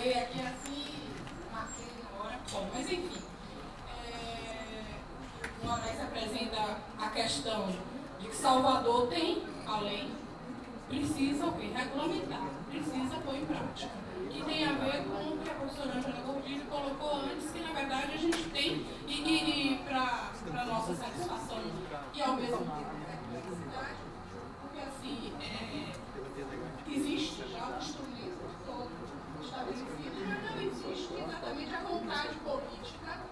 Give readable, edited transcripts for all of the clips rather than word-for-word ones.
ler aqui assim, marquei na hora, bom, mas enfim. O Moraes apresenta a questão de que Salvador tem a lei, precisa o quê? Regulamentar, precisa pôr em prática. Que tem a ver com o que a professora Angela Gordilho colocou antes, que na verdade a gente tem, e para nossa satisfação, e ao mesmo tempo necessidade, porque assim, existe já um instrumento todo estabelecido, mas não existe exatamente a vontade política,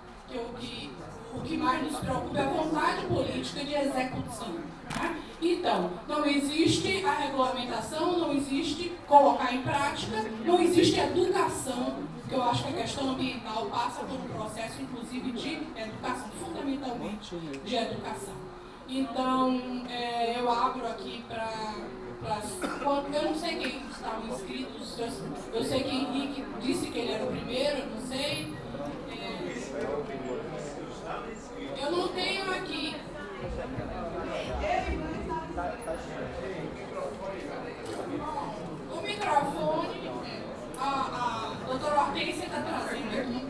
o que mais nos preocupa é a vontade política de execução. Né? Então, não existe a regulamentação, não existe colocar em prática, não existe educação, porque eu acho que a questão ambiental passa por um processo, inclusive, de educação, fundamentalmente de educação. Então, eu abro aqui para... Eu não sei quem estavam inscritos, eu sei que Henrique disse que ele era o primeiro, não sei. Eu não tenho aqui. O microfone, a doutora Hortência está trazendo aqui.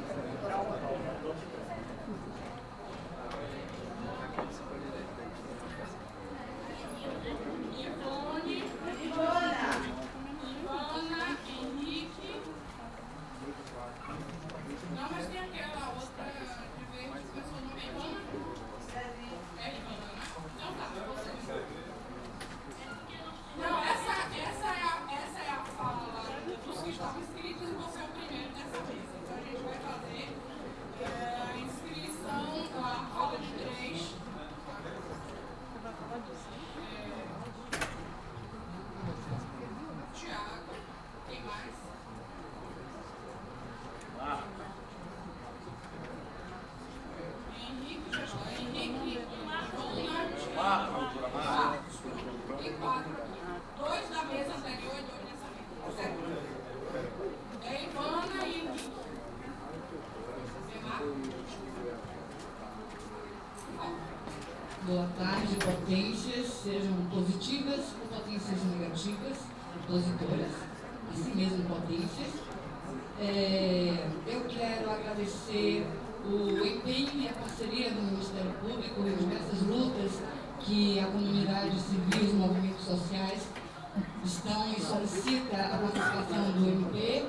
Ivana, Henrique. Não, mas tem aquela outra de verde, que seu nome é Ivana? É Ivana, né? Então tá, você. Não, essa é a fala dos que estavam inscritos e você é o primeiro dessa mesa. Então a gente vai fazer a inscrição, a fala de 3. Tiago, quem mais? Henrique, e 4. 2 da mesa anterior e 2 dessa mesa. Certo? É Ivana e Henrique. Boa tarde, potências, sejam positivas ou potências negativas, positoras, assim mesmo potências. Eu quero agradecer o empenho e a parceria do Ministério Público e diversas lutas que a comunidade civil e os movimentos sociais estão e solicita a participação do MP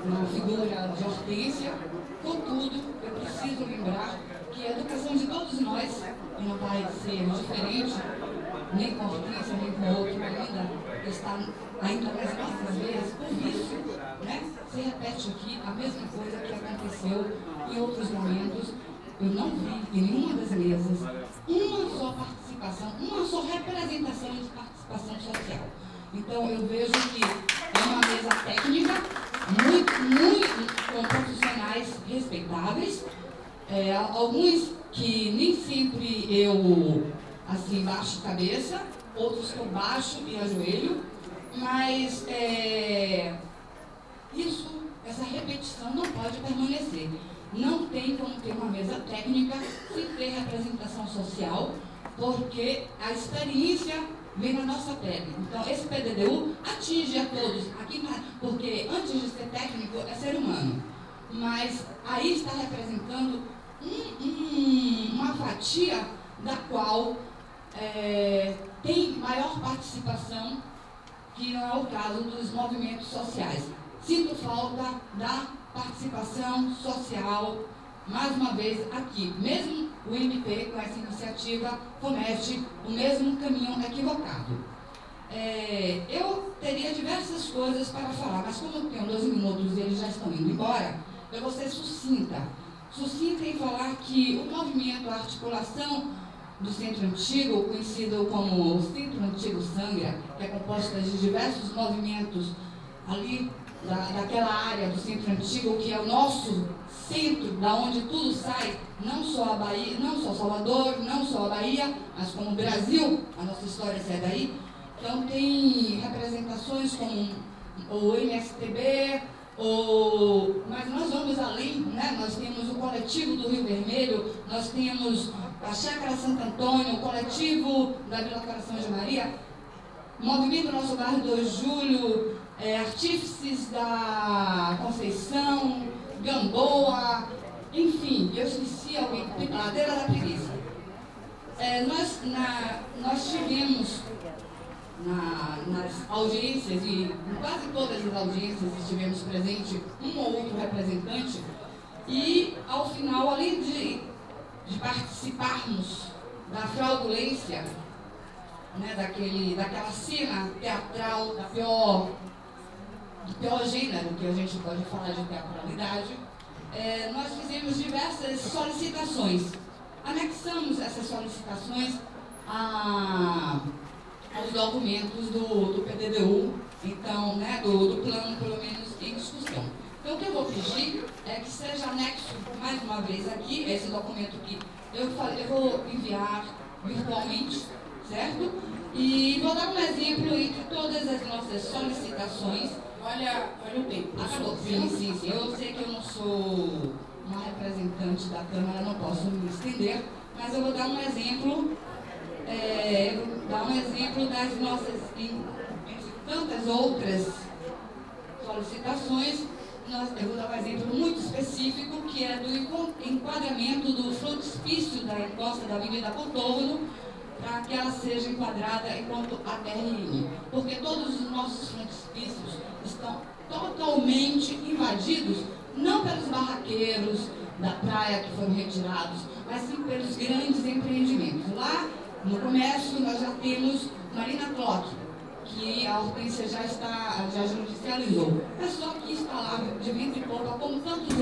na figura de Hortência. Contudo, eu preciso lembrar que a educação de todos nós, e não vai ser diferente, nem com Hortência, nem com outro ainda, está ainda nas nossas vezes, por vício, né? Se repete aqui a mesma coisa que aconteceu em outros momentos. Eu não vi em nenhuma das mesas uma só participação, uma só representação de participação social. Então eu vejo que é uma mesa técnica, muito com profissionais respeitáveis, alguns que nem sempre eu assim baixo cabeça, outros que eu baixo e ajoelho, mas essa repetição não pode permanecer. Não tem como ter uma mesa técnica sem ter representação social, porque a experiência vem na nossa pele. Então, esse PDDU atinge a todos, aqui, porque antes de ser técnico é ser humano. Mas aí está representando uma fatia da qual tem maior participação, que não é o caso dos movimentos sociais. Sinto falta da participação social, mais uma vez aqui. Mesmo o MP, com essa iniciativa, comete o mesmo caminho equivocado. Eu teria diversas coisas para falar, mas como eu tenho 12 minutos e eles já estão indo embora, eu vou ser sucinta. Sucinta em falar que o movimento, a articulação do Centro Antigo, conhecido como o Centro Antigo Sangra, que é composta de diversos movimentos ali daquela área do Centro Antigo, que é o nosso centro, da onde tudo sai, não só a Bahia, não só Salvador, não só a Bahia, mas como o Brasil, a nossa história sai daí. Então tem representações como o MSTB, mas nós vamos além, né? Nós temos o coletivo do Rio Vermelho, nós temos a Chácara Santo Antônio, o coletivo da Vila Coração de Maria, o movimento Nosso Bairro 2 de Julho, Artífices da Conceição, Gamboa, enfim, eu esqueci alguém, Ladeira da Preguiça. Nós tivemos nas audiências, e em quase todas as audiências estivemos presentes um ou outro representante, e ao final, além de participarmos da fraudulência, né, daquela cena teatral do pior gênero que a gente pode falar de teatralidade, nós fizemos diversas solicitações. Anexamos essas solicitações aos documentos do PDDU, então, né, do plano, pelo menos, em discussão. Então, o que eu vou pedir é que seja anexo, mais uma vez aqui, esse documento que eu vou enviar virtualmente, certo? E vou dar um exemplo entre todas as nossas solicitações. Olha o tempo. Acabou. Sim. Eu sei que eu não sou uma representante da Câmara, não posso me estender, mas eu vou dar um exemplo, das nossas, entre tantas outras solicitações. Eu vou dar um exemplo muito específico, que é do enquadramento do frontispício da encosta da Avenida Contorno, para que ela seja enquadrada enquanto ATRN. Porque todos os nossos frontispícios estão totalmente invadidos, não pelos barraqueiros da praia que foram retirados, mas sim pelos grandes empreendimentos. Lá, no comércio, nós já temos Marina Clock, que a Hortência já judicializou. É só que está lá de vento e pouco, como tantos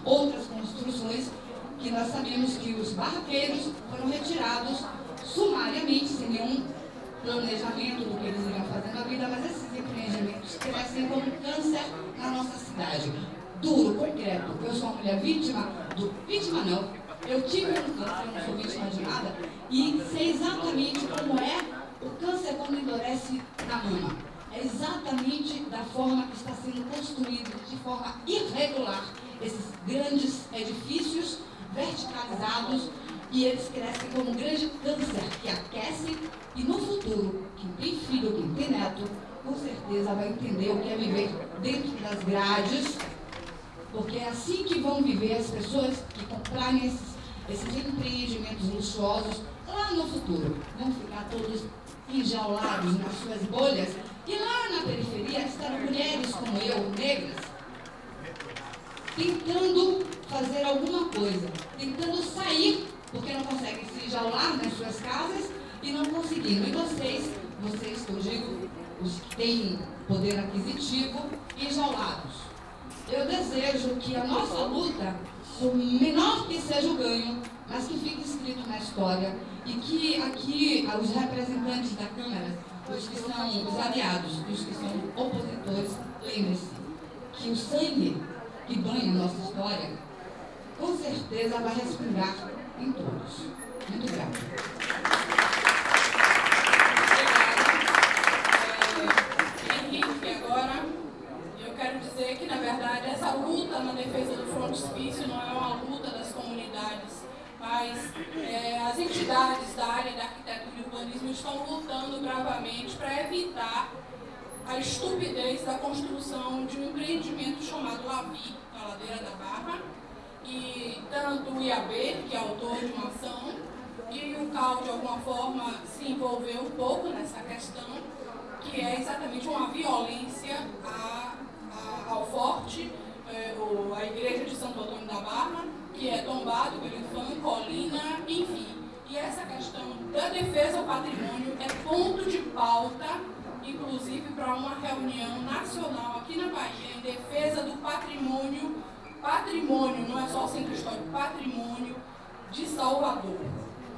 outras construções, que nós sabemos que os barraqueiros foram retirados sumariamente, sem nenhum planejamento do que eles iriam fazer na vida, mas esses empreendimentos crescem como um câncer na nossa cidade. Duro, concreto. Eu sou uma mulher vítima não. Eu tive um câncer, eu não sou vítima de nada, e sei exatamente como é o câncer quando endurece na mama. É exatamente da forma que está sendo construído, de forma irregular, esses grandes edifícios verticalizados, e eles crescem como um grande câncer que aquecem, e no futuro, quem tem filho, quem tem neto, com certeza vai entender o que é viver dentro das grades, porque é assim que vão viver as pessoas que comprarem esses empreendimentos luxuosos lá no futuro. Vão ficar todos enjaulados nas suas bolhas, e lá na periferia estarão mulheres como eu, negras, tentando fazer alguma coisa, tentando sair, porque não conseguem se enjaular nas suas casas e não conseguindo. E vocês que eu digo, os que têm poder aquisitivo, enjaulados. Eu desejo que a nossa luta, por menor que seja o ganho, mas que fique escrito na história, e que aqui os representantes da Câmara, os que são os aliados e os que são opositores, lembrem-se que o sangue que banha a nossa história, com certeza vai respingar em todos. Muito obrigada. Henrique, agora eu quero dizer que, na verdade, essa luta na defesa do frontispício não é uma luta das comunidades, mas as entidades da área da arquitetura e urbanismo estão lutando bravamente para evitar a estupidez da construção de um empreendimento chamado Lavi, na Ladeira da Barra, e tanto o IAB, que é autor de uma ação, e o CAL, de alguma forma, se envolveu um pouco nessa questão, que é exatamente uma violência ao forte, a igreja de Santo Antônio da Barra, que é tombado pelo IFAM, Colina, enfim. E essa questão da defesa ao patrimônio é ponto de pauta, inclusive para uma reunião nacional aqui na Bahia, em defesa do patrimônio, não é só o centro histórico, patrimônio de Salvador,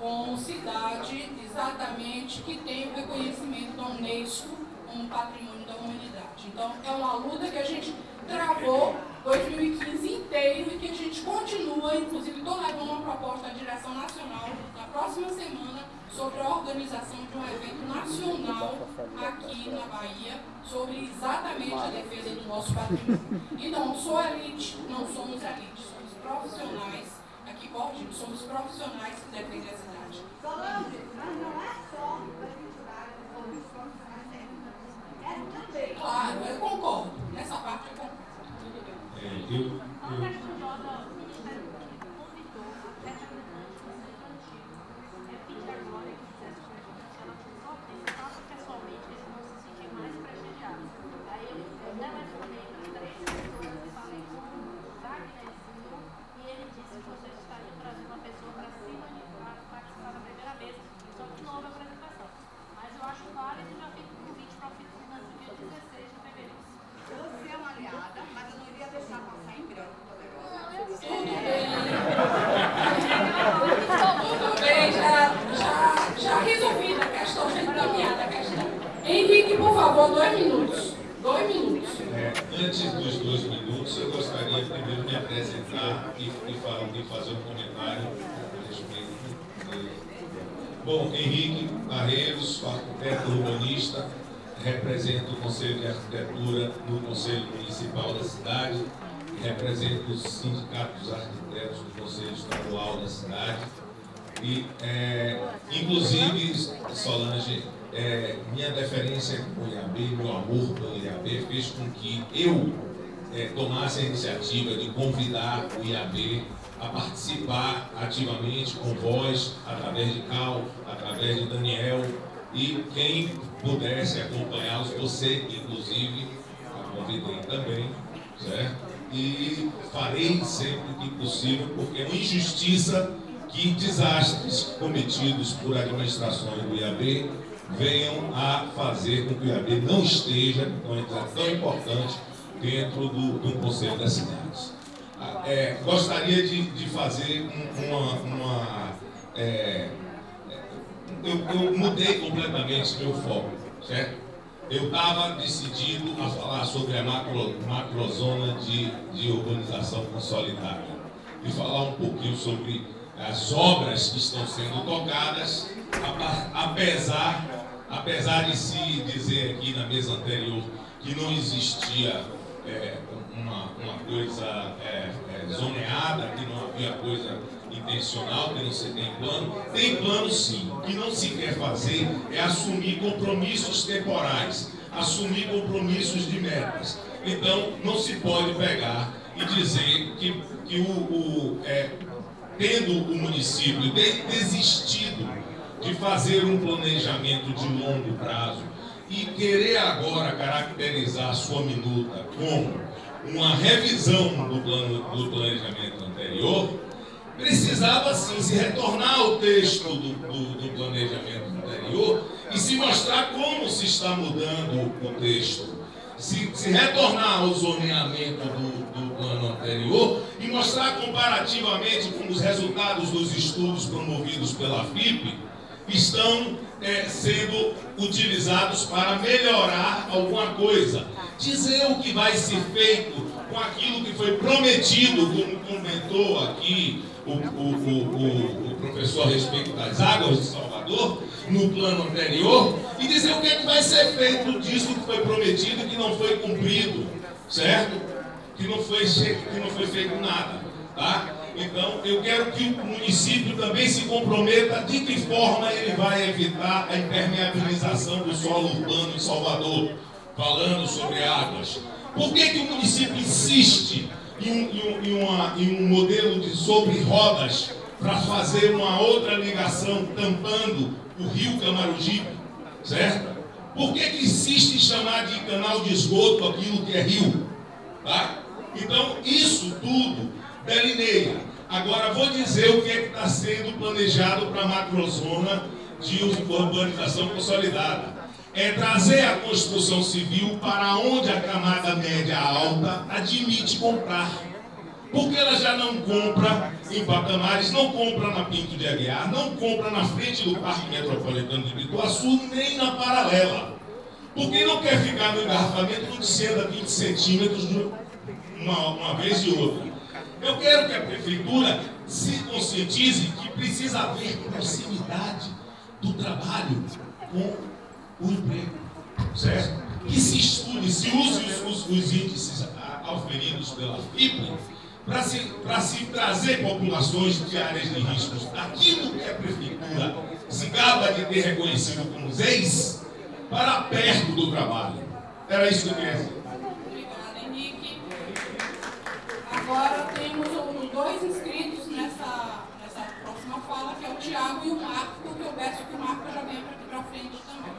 como cidade exatamente que tem o reconhecimento da Unesco como patrimônio da humanidade. Então, é uma luta que a gente travou 2015 inteiro e que a gente continua, inclusive estou levando uma proposta à direção nacional na próxima semana sobre a organização de um evento nacional aqui na Bahia sobre exatamente a defesa do nosso patrimônio. Então, sou elite, não somos elite, somos profissionais, aqui Cordigo, somos profissionais que defendem a cidade. Solange, mas não é só para a gente dar os profissionais técnicos. Claro, eu concordo. Nessa parte eu concordo. Já resolvida a questão, já encaminhada a questão. Henrique, por favor, 2 minutos. 2 minutos. Antes dos 2 minutos, eu gostaria primeiro de me apresentar e fazer um comentário a respeito. Bom, Henrique Barreiros, arquiteto urbanista, represento o Conselho de Arquitetura no Conselho Municipal da cidade, represento o Sindicato dos Arquitetos do Conselho Estadual da cidade. E, inclusive, Solange, minha deferência com o IAB, meu amor pelo IAB, fez com que eu tomasse a iniciativa de convidar o IAB a participar ativamente com voz, através de Cal, através de Daniel, e quem pudesse acompanhá-los, você, inclusive, a convidei também, certo? E farei sempre que possível, porque é uma injustiça que desastres cometidos por administrações do IAB venham a fazer com que o IAB não esteja, uma entidade tão importante, dentro do Conselho das Cidades. Gostaria de fazer eu mudei completamente meu foco, certo? Eu estava decidido a falar sobre a macrozona de urbanização consolidada e falar um pouquinho sobre as obras que estão sendo tocadas, apesar de se dizer aqui na mesa anterior que não existia uma coisa zoneada, que não havia coisa intencional, que não se tem plano sim. O que não se quer fazer é assumir compromissos temporais, assumir compromissos de metas. Então, não se pode pegar e dizer que tendo o município desistido de fazer um planejamento de longo prazo e querer agora caracterizar a sua minuta como uma revisão do planejamento anterior, precisava sim se retornar ao texto do planejamento anterior e se mostrar como se está mudando o texto. Se retornar ao zoneamento do plano anterior e mostrar comparativamente como os resultados dos estudos promovidos pela FIP estão sendo utilizados para melhorar alguma coisa. Dizer o que vai ser feito com aquilo que foi prometido, como comentou aqui o professor a respeito das águas de Salvador, no plano anterior, e dizer o que é que vai ser feito disso que foi prometido e que não foi cumprido, certo? Que não foi feito nada, tá? Então, eu quero que o município também se comprometa de que forma ele vai evitar a impermeabilização do solo urbano em Salvador, falando sobre águas. Por que o município insiste em um modelo sobre rodas para fazer uma outra ligação tampando o rio Camaragibe, certo? Por que insiste em chamar de canal de esgoto aquilo que é rio? Tá? Então, isso tudo delineia. Agora, vou dizer o que é que está sendo planejado para a macrozona de urbanização consolidada. É trazer a construção civil para onde a camada média alta admite comprar. Porque ela já não compra em patamares, não compra na Pinto de Aguiar, não compra na frente do Parque Metropolitano de Pituaçu, nem na Paralela. Porque não quer ficar no engarrafamento que descenda 20 centímetros uma vez e outra. Eu quero que a prefeitura se conscientize que precisa haver proximidade do trabalho com o emprego, certo? Que se estude, se use os índices auferidos pela FIP para se trazer populações de áreas de riscos, aquilo que a prefeitura se gaba de ter reconhecido como ZEIS, para perto do trabalho. Era isso que eu queria dizer. Obrigada, Henrique. Agora temos os dois inscritos nessa próxima fala, que é o Tiago e o Marco, que eu peço que o Marco já venha aqui para frente também.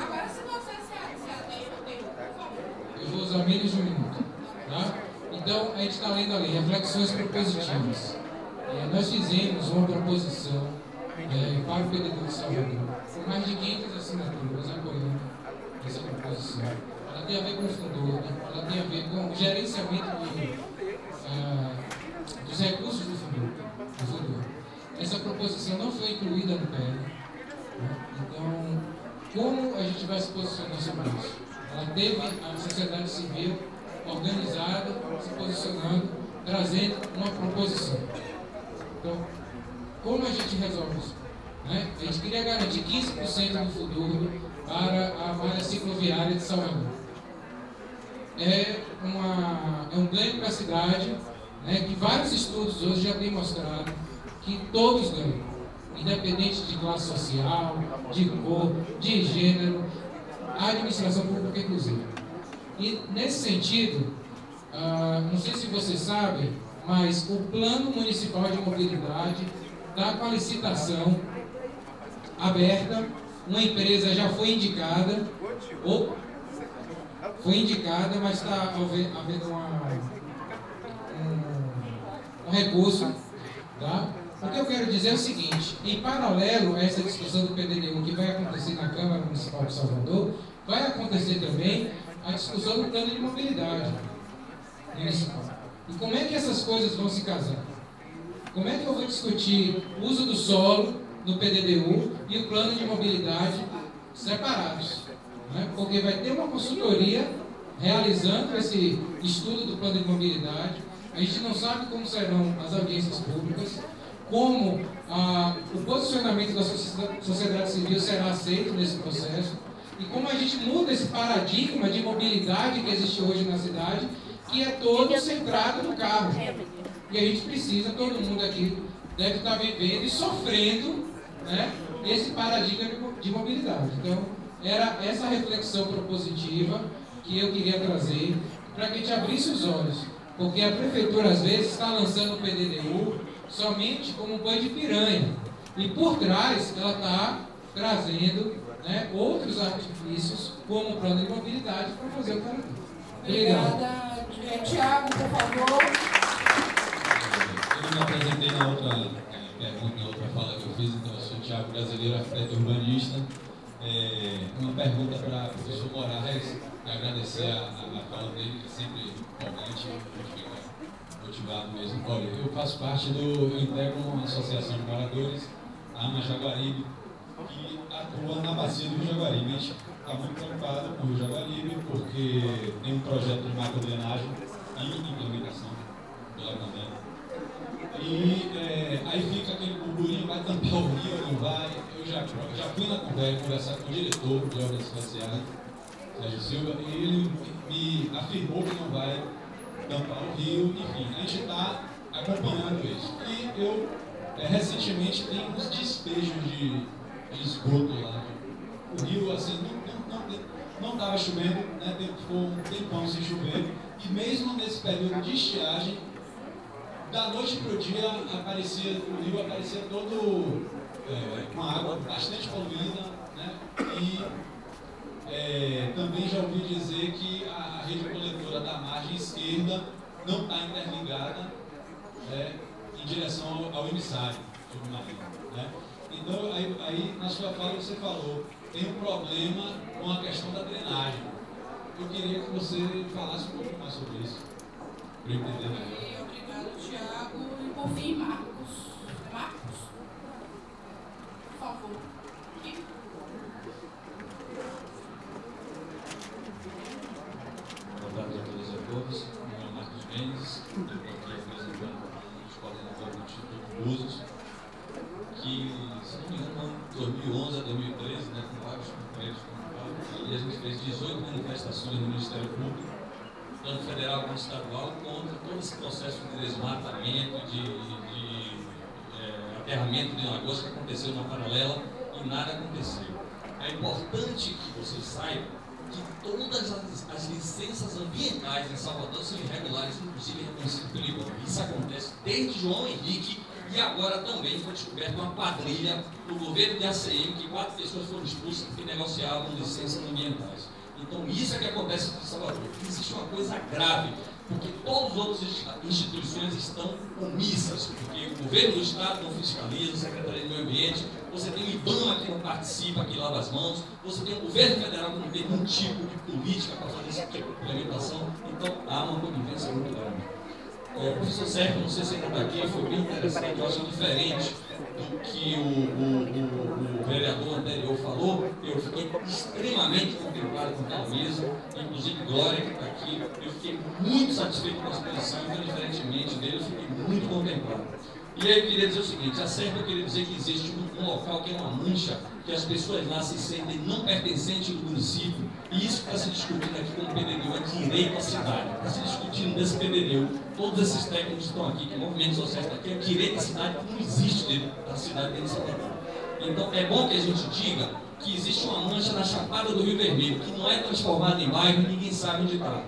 Agora, se você se adeira, por favor. Eu vou usar menos de um minuto. Tá? Então, a gente está lendo ali, reflexões propositivas. Nós fizemos uma proposição para o PDD de Salvador, com mais de 500 assinaturas apoiando essa proposição. Ela tem a ver com o fundador, ela tem a ver com o gerenciamento dos recursos do fundador. Essa proposição não foi incluída no PL. Então, como a gente vai se posicionar sobre isso? Ela teve a sociedade civil organizada, se posicionando, trazendo uma proposição. Então, como a gente resolve isso? A gente queria garantir 15% do futuro para a malha cicloviária de Salvador. É um ganho para a cidade, que vários estudos hoje já têm mostrado que todos ganham, independente de classe social, de cor, de gênero, a administração pública inclusive. E nesse sentido, não sei se você sabe, mas o Plano Municipal de Mobilidade está com a licitação aberta, uma empresa já foi indicada, mas está havendo um recurso, tá? O que eu quero dizer é o seguinte: em paralelo a essa discussão do PDDU que vai acontecer na Câmara Municipal de Salvador, vai acontecer também a discussão do plano de mobilidade municipal. E como é que essas coisas vão se casar? Como é que eu vou discutir o uso do solo no PDDU e o plano de mobilidade separados? Porque vai ter uma consultoria realizando esse estudo do plano de mobilidade. A gente não sabe como serão as audiências públicas, como o posicionamento da sociedade civil será aceito nesse processo e como a gente muda esse paradigma de mobilidade que existe hoje na cidade, que é todo centrado no carro. E a gente precisa, todo mundo aqui deve estar vivendo e sofrendo, esse paradigma de mobilidade. Então, era essa reflexão propositiva que eu queria trazer para que a gente abrisse os olhos, porque a prefeitura às vezes está lançando o PDDU somente como um banho de piranha, e por trás ela está trazendo outros artifícios, como o plano de mobilidade, para fazer o trabalho. Obrigada. Tiago, por favor. Eu me apresentei na outra pergunta, na outra fala que eu fiz, então eu sou Tiago Brasileiro, arquiteto urbanista. Uma pergunta para o professor Moraes, agradecer a fala dele, que é sempre empolgante, fica motivado mesmo. Olha, eu faço parte eu integro uma associação de moradores, a AMA Jaguaribe, que atua na bacia do Rio Jaguaribe. A gente está muito preocupado com o Rio Jaguaribe, porque tem um projeto de macrodrenagem em implementação do levantamento. E aí fica aquele burburinho, vai tampar o rio, não vai. Eu já fui na conversar com o diretor de obras espaciais, Sérgio Silva, e ele me afirmou que não vai tampar o rio. Enfim, a gente está acompanhando isso. E eu, recentemente, tenho uns despejos de esgoto lá. O rio, assim, não estava chovendo, ficou um tempão sem chover, e mesmo nesse período de estiagem, da noite para o dia, o rio aparecia todo com água bastante poluída, e também já ouvi dizer que a rede coletora da margem esquerda não está interligada em direção ao emissário submarino. Então, aí na sua fala você falou, tem um problema com a questão da drenagem. Eu queria que você falasse um pouco mais sobre isso, para eu entender melhor. Obrigado, Tiago. E por fim, Marcos. Marcos? Por favor. Boa tarde a todas e a todos. Meu nome é Marcos Mendes, estou aqui representando os coordenadores do Instituto Búzios, que, se não me engano, 2011 a 2013, com vários Ministério Público, tanto federal quanto estadual, contra todo esse processo de desmatamento, de aterramento de lagoas que aconteceu na Paralela e nada aconteceu. É importante que vocês saibam que todas as licenças ambientais em Salvador são irregulares, inclusive reconhecidas pelo IBAMA. Isso acontece desde João Henrique e agora também foi descoberta uma quadrilha do governo de ACM que 4 pessoas foram expulsas porque negociavam licenças ambientais. Então isso é que acontece em Salvador. Existe uma coisa grave, porque todas as outras instituições estão omissas, porque o governo do Estado não fiscaliza, a Secretaria do Meio Ambiente, você tem o IBAMA que não participa, que lava as mãos, você tem o governo federal que não tem nenhum tipo de política para fazer esse tipo de implementação, então há uma conivência muito grande. O professor Sérgio, não sei se ainda está aqui, foi bem interessante, eu acho diferente do que o vereador anterior falou. Eu fiquei extremamente contemplado com aquela mesa, inclusive Glória, que está aqui, eu fiquei muito satisfeito com a exposição, então, diferentemente dele, eu fiquei muito contemplado. E aí eu queria dizer o seguinte, a SERP eu queria dizer que existe um local que é uma mancha, que as pessoas lá se sentem não pertencentes do município, e isso que está se discutindo aqui com o PDDU é direito à cidade. Está se discutindo desse PDDU, todos esses técnicos que estão aqui, que o movimento social está aqui, é direito à cidade que não existe dentro da cidade dentro de Salvador. Então é bom que a gente diga que existe uma mancha na Chapada do Rio Vermelho, que não é transformada em bairro e ninguém sabe onde está.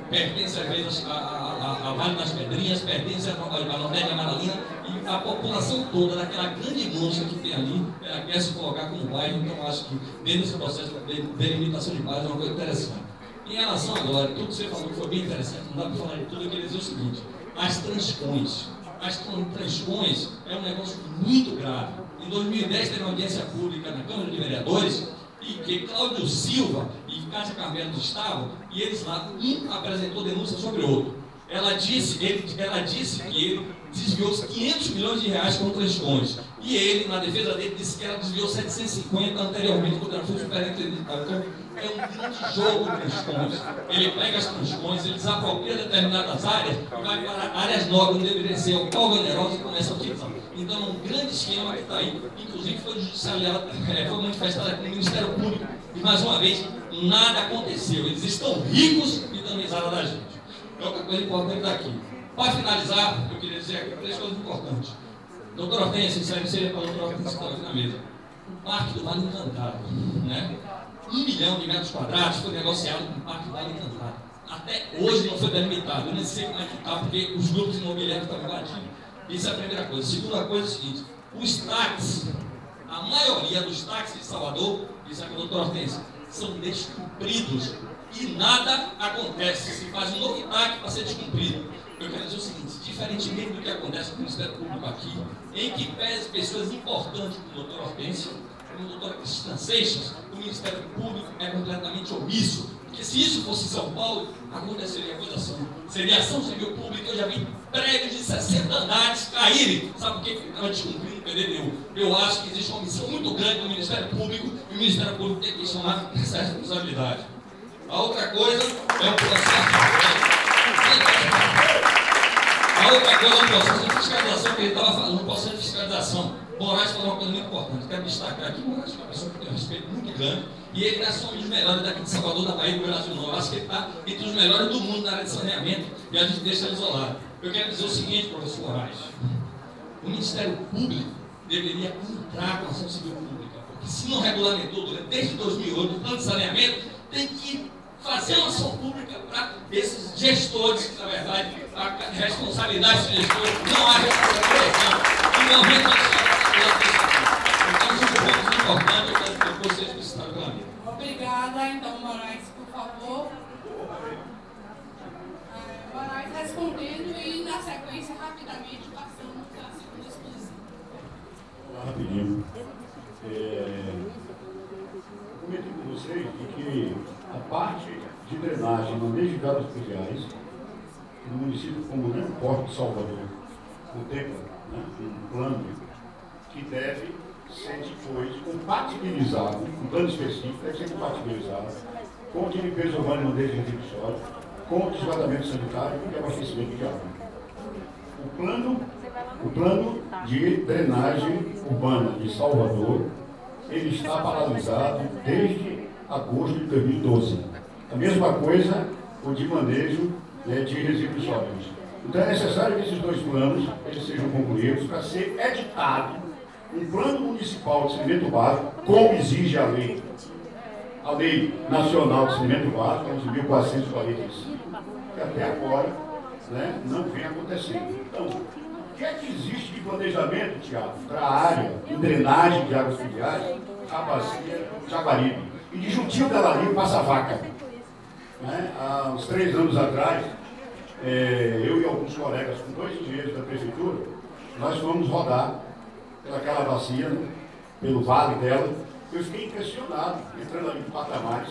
Pertence às vezes a Vale das Pedrinhas, pertence a Nordeste Amaralina, e a população toda daquela grande mancha que tem ali, ela quer se colocar como bairro, então eu acho que dentro desse processo de delimitação de bairro é uma coisa interessante. Em relação agora, tudo que você falou que foi bem interessante, não dá para falar de tudo, eu queria dizer o seguinte, as transcões. As transcões é um negócio muito grave. Em 2010 teve uma audiência pública na Câmara de Vereadores, e que Cláudio Silva e Cátia Carmelo estavam, e eles lá, um apresentou denúncia sobre o outro. Ela disse que ele desviou os 500 milhões de reais com transcões. E ele, na defesa dele, disse que ela desviou 750 anteriormente, quando ela foi superintendente. Então, é um grande jogo de transcões. Ele pega as transcões, ele desapropria determinadas áreas e vai para áreas novas, onde deveria ser o pau generoso e começa a utilizar. Então, é um grande esquema que está aí. Inclusive, foi judicializado, foi manifestado aqui no Ministério Público. E, mais uma vez, nada aconteceu. Eles estão ricos e dando risada da gente. É outra coisa importante daqui. Para finalizar, eu queria dizer aqui 3 coisas importantes. Doutor Hortência, isso aí seria para o doutor Hortência que está aqui na mesa. O Parque do Vale Encantado, né? 1 milhão de metros quadrados foi negociado com o Parque do Vale Encantado. Até hoje não foi delimitado. Eu nem sei como é que está, porque os grupos imobiliários estão invadindo. Isso é a primeira coisa. A segunda coisa é o seguinte: os táxis, a maioria dos táxis de Salvador, isso é com o doutor Hortência, são descumpridos e nada acontece. Se faz um novo TAC para ser descumprido. Eu quero dizer o seguinte: diferentemente do que acontece com o Ministério Público aqui, em que pese pessoas importantes como o doutor Hortência, como o doutor Cristina Seixas, o Ministério Público é completamente omisso. Porque se isso fosse São Paulo, aconteceria coisa assim. Seria ação civil pública. Eu já vi prédios de 60 andares caírem. Sabe por que estava descumprindo o PDDU? Eu acho que existe uma missão muito grande do Ministério Público e o Ministério Público tem que chamar essa responsabilidade. A outra coisa é o processo. A outra coisa é o processo de fiscalização que ele estava falando, o processo de fiscalização. Moraes falou uma coisa muito importante. Quero destacar aqui, Moraes, que é uma pessoa que tem um respeito muito grande, e ele não é só um dos melhores daqui de Salvador, da Bahia e do Brasil, não. Eu acho que ele está entre os melhores do mundo na área de saneamento, e a gente deixa ele isolado. Eu quero dizer o seguinte, professor Moraes: o Ministério Público deveria entrar com a ação civil pública, porque se não regulamentou desde 2008 o plano de saneamento, tem que fazer uma ação pública para esses gestores, que na verdade a responsabilidade dos gestores não há responsabilidade. E não vem então, isso é um ponto importante, eu quero que vocês precisaram pela minha. Obrigada, então, Moraes, por favor. Moraes respondendo e, na sequência, rapidamente, passando para a segunda exposição. Rapidinho. Comentei com vocês de que a parte de drenagem no meio de dados pluviais, no município como o grande porto de Salvador, contempla, né, um plano que deve ser depois compatibilizado, um plano específico deve ser compatibilizado com o de limpeza urbana e manejo interditório, com o desmatamento sanitário e abastecimento de água. O plano de drenagem urbana de Salvador, ele está paralisado desde agosto de 2012. A mesma coisa o de manejo, né, de resíduos sólidos. Então é necessário que esses dois planos eles sejam concluídos para ser editado um plano municipal de saneamento básico, como exige a Lei Nacional de Saneamento Básico, 11.445, que até agora, né, não vem acontecendo. Então, o que é que existe de planejamento, Tiago, para a área de drenagem de águas pluviais, a bacia Jaguaribe, e de Juntinho dela ali, Passa Vaca? Né? Há uns 3 anos atrás, eu e alguns colegas, com 2 engenheiros da prefeitura, nós fomos rodar pelaquela bacia, né, pelo vale dela. Eu fiquei impressionado, entrando ali no Patamares,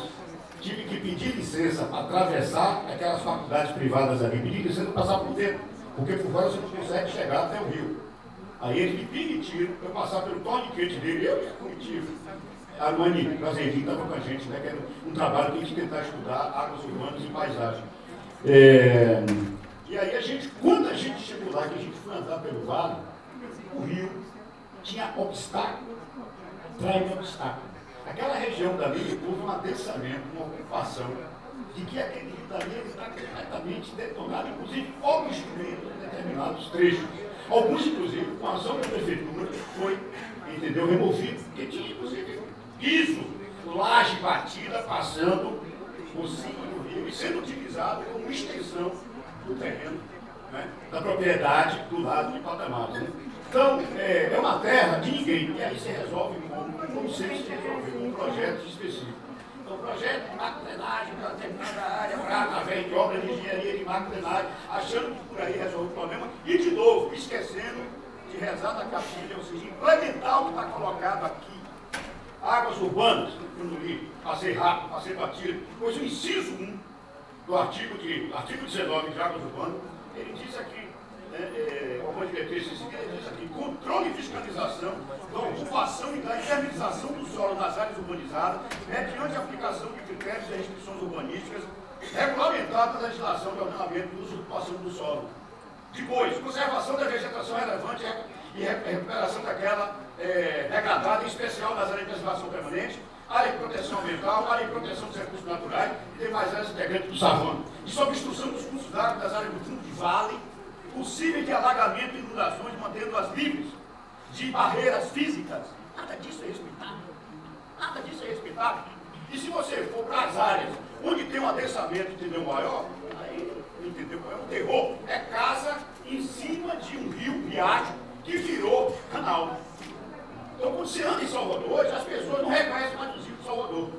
tive que pedir licença para atravessar aquelas faculdades privadas ali, pedir licença para passar por dentro, porque por fora você não consegue chegar até o rio. Aí eles me permitiram eu passar pelo torniquete dele, eu e a comitiva. A Armani Prazeridinho estava com a gente, né, que era um trabalho que a gente tentar estudar águas urbanas e paisagem. E aí quando a gente chegou lá, que a gente foi andar pelo vale, o rio tinha obstáculo, atrás de obstáculo. Aquela região dali houve um adensamento, uma ocupação, de que aquele rio dali está completamente detonado, inclusive obstruindo determinados trechos. Alguns, inclusive, com a ação da prefeitura, foi, entendeu, removido, porque tinha, inclusive, piso, laje batida, passando por cima do rio e sendo utilizado como extensão do terreno, né, da propriedade do lado de Patamares. Né? Então, é uma terra de ninguém, e aí se resolve como sempre se resolve, com projetos específicos. Então, projeto de macro-drenagem para determinada área, através de obra de engenharia de macro-drenagem, achando que por aí resolve o problema, e de novo, esquecendo de rezar na capilha, ou seja, implementar o que está colocado aqui. Águas urbanas, eu não li, passei rápido, passei batido, pois o inciso 1 do artigo 19 de águas urbanas, ele diz aqui, alguma diretriz ele diz aqui, controle e fiscalização da ocupação e da indemnização do solo nas áreas urbanizadas, mediante a aplicação de critérios e restrições urbanísticas regulamentadas na legislação de ordenamento do uso e ocupação do solo. Depois, conservação da vegetação relevante e recuperação daquela degradada, em especial nas áreas de preservação permanente, área de proteção ambiental, área de proteção dos recursos naturais e demais áreas integrantes do SAVAN. E sob obstrução dos cursos d'água das áreas do fundo de vale, possível de alagamento e inundações, mantendo-as livres de barreiras físicas. Nada disso é respeitado. Nada disso é respeitado. E se você for para as áreas onde tem um adensamento, entendeu, maior, aí, entendeu, é um terror. É casa em cima de um rio, riacho, que virou canal. Então, quando você anda em Salvador hoje, as pessoas não reconhecem mais os rios de Salvador.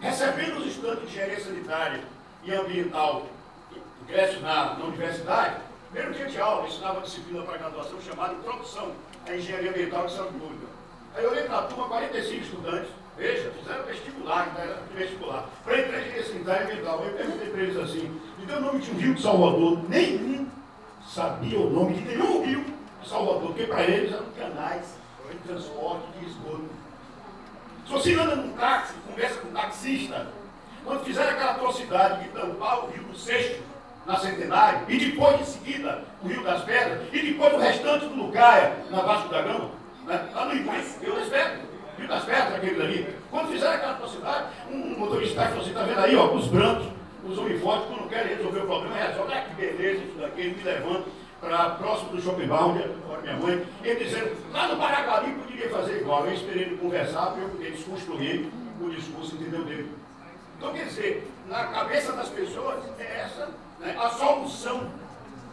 Recebendo os estudantes de engenharia sanitária e ambiental, ingresso na universidade, primeiro dia de aula, eu ensinava uma disciplina para graduação chamada Introdução à Engenharia Ambiental e Saúde Pública. Aí eu olhei para a turma, 45 estudantes, veja, fizeram vestibular, para entrar em engenharia sanitária e ambiental. Eu perguntei para eles assim, me deu o nome de um rio de Salvador, nenhum sabia o nome de nenhum rio de Salvador, porque para eles eram canais de transporte de esgoto. Se você anda num táxi, conversa com um taxista, quando fizeram aquela atrocidade de tampar o rio do Seixo, na Centenário, e depois, em seguida, o Rio das Pedras, e depois o restante do Lucaia, na Vasco da Gama, né? Lá no Rio das Pedras, aquele ali. Quando fizeram aquela atrocidade, um motorista falou assim, está vendo aí, ó, os brancos, os uniformes, quando não querem resolver o problema, resolve, que beleza isso daqui, ele me levanta para próximo do Shopping Bar, onde mora minha mãe, ele dizendo, lá no Paraguari poderia fazer igual. Eu esperei ele conversar para eu poder desconstruir o discurso, entendeu, dele. Então, quer dizer, na cabeça das pessoas é essa, né, a solução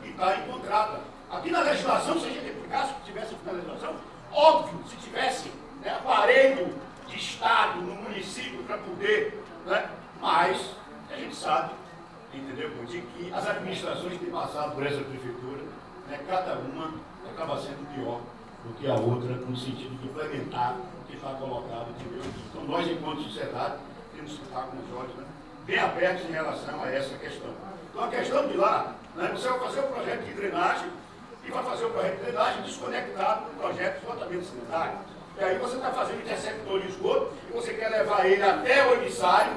que está encontrada. Aqui na legislação, se a gente aplicasse, se tivesse na legislação, óbvio, se tivesse, né, aparelho de Estado no município para poder, né, mas a gente sabe, entendeu, de que as administrações têm passado por essa prefeitura, né, cada uma acaba sendo pior do que a outra, no sentido de implementar o que está colocado, entendeu? Então, nós, enquanto sociedade, temos que estar com os olhos, né, bem abertos em relação a essa questão. Então, a questão de lá, né, você vai fazer o projeto de drenagem e vai fazer o projeto de drenagem desconectado do projeto de esgotamento sanitário. E aí você está fazendo interceptor de esgoto e você quer levar ele até o emissário.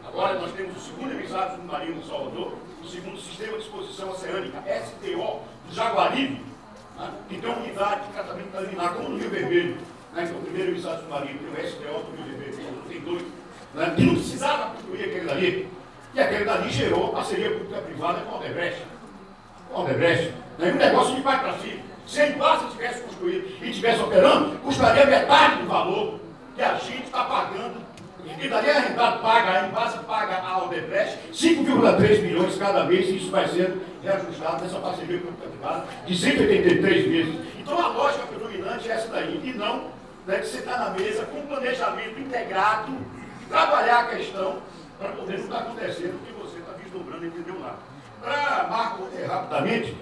Agora nós temos o segundo emissário submarino de Salvador, o segundo Sistema de Exposição Oceânica, STO, do Jaguaribe, né, que tem uma unidade de tratamento preliminar, como no Rio Vermelho. Né, que é o primeiro emissário submarino, tem o STO do Rio Vermelho, tem 2. né, que não precisava construir aquele dali, e aquele dali gerou parceria pública-privada com a Odebrecht. Um negócio de pai para filho. Se a Embasa tivesse construído e tivesse operando, custaria metade do valor que a gente está pagando. E dali a arrendado paga, a Embasa paga a Odebrecht 5,3 milhões cada mês, e isso vai sendo reajustado nessa parceria pública-privada de 183 meses. Então a lógica predominante é essa daí, e não, né, que você está na mesa com um planejamento integrado, trabalhar a questão para poder não estar acontecendo o que você está vislumbrando, entendeu lá. Para Marco, rapidamente,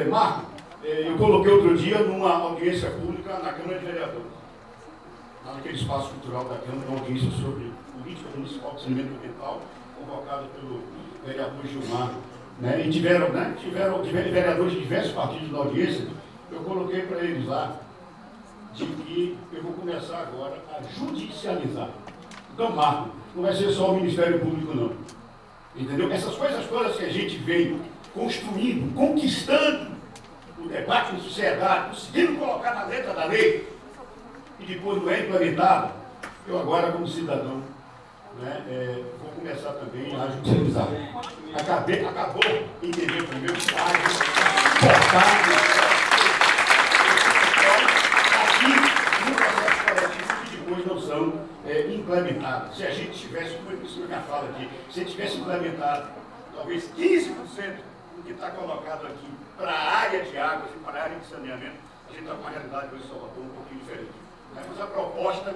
Marco, eu coloquei outro dia numa audiência pública na Câmara de Vereadores, naquele espaço cultural da Câmara, uma audiência sobre política municipal de saneamento ambiental, convocada pelo vereador Gilmar, né? E tiveram vereadores de diversos partidos na audiência. Eu coloquei para eles lá de que eu vou começar agora a judicializar. Então, Marco, não vai ser só o Ministério Público, não. Entendeu? Essas coisas todas que a gente vem construindo, conquistando o debate na sociedade, conseguindo colocar na letra da lei, e depois não é implementado, eu agora, como cidadão, né, vou começar também a judicializar. Acabou entendendo o meu estágio, cortado, aqui, no processo coletivo, que depois não são implementadas. Se a gente tivesse, como eu disse na minha fala aqui, se a gente tivesse implementado talvez 15% do que está colocado aqui para a área de águas e para a área de saneamento, a gente está com uma realidade hoje em Salvador um pouquinho diferente. Mas a proposta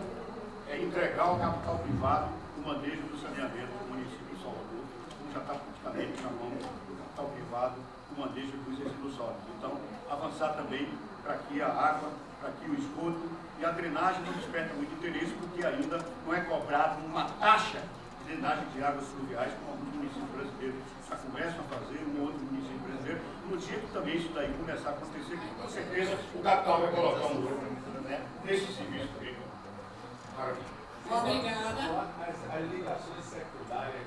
é entregar ao capital privado o manejo do saneamento do município de Salvador, como já está praticamente na mão do capital privado o manejo dos resíduos sólidos. Então, avançar também para que a água, para que o esgoto e a drenagem não desperta muito interesse, porque ainda não é cobrado uma taxa de drenagem de águas fluviais, como alguns municípios brasileiros já começam a fazer, um outro município brasileiro. No dia que também isso daí começar a acontecer, com certeza o capital vai colocar um novo, né, nesse serviço. Obrigada. As ligações secundárias